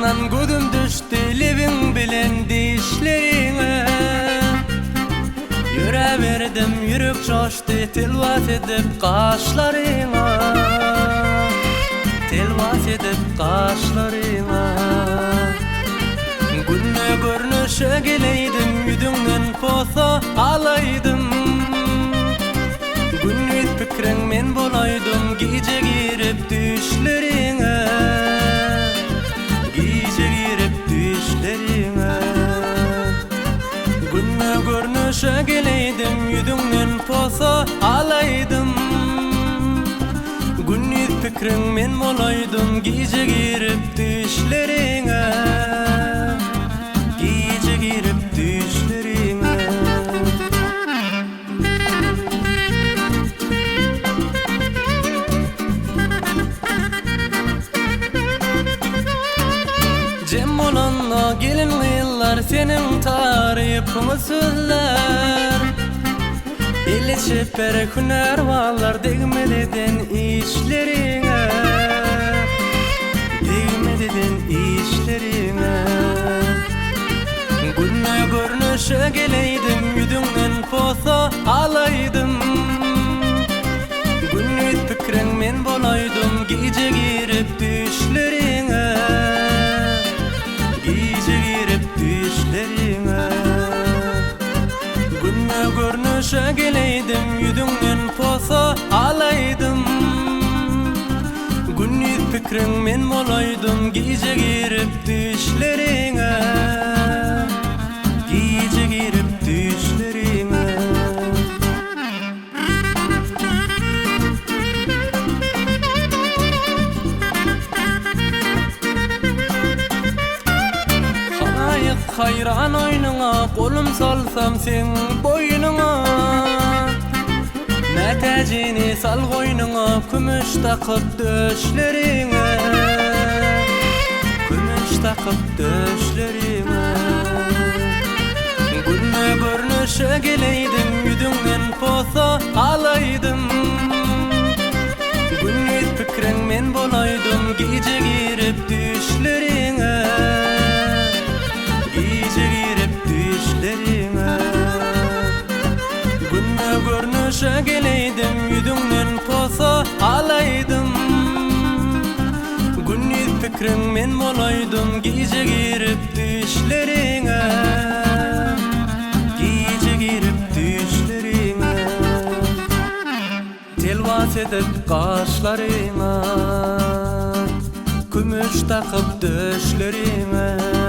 Anan gözüm düştü lebin bilen dişlerine. Yüre verdim yürek coştu tilvat edip kaşlarına. Tilvat edip kaşlarına. Günne görnüşe geleydim yüzünden posa alaydım. Günlük fikrin men bolaydım gece girip düşlerine. Gece girip düşlerine. Günne görnüşe geleydim yüzünden posa alaydım. Günlük fikrin men bolaydım gece girip düşlerine. Gece girip düşlerine. Cem olanla gelin yıllar senin tarifini sözler. İlle çepere hüner varlar değmediden işlerine. Değmediden işlerine. Günne görnüşe geleydim yüzünden posa alaydım. Günlük fikrin men bolaydım gece girip düşlerine. Gece girip düşlerine. Günne görnüşe geleydim yüzünden posa alaydım. Günlük fikrin men bolaydım gece girip düşlerine. Gece girip düşlerine. Halayık hayran oynuna kolum salsam sen boynuna. Nätecini sal goynuna kümüş takıp döşlerine. Kümüş takıp döşlerine. Günne görnüşe geleydim yüzünden posa alaydım. Günlük fikrin men bolaydım gece girip düşlerine. Gece girip düşlerine. Günne görnüşe geleydim yüzünden posa alaydım. Günlük fikrin men bolaydım gece girip düşlerine. Gece girip düşlerine. Tilvat edip kaşlarına. Kümüş takıp döşlerine.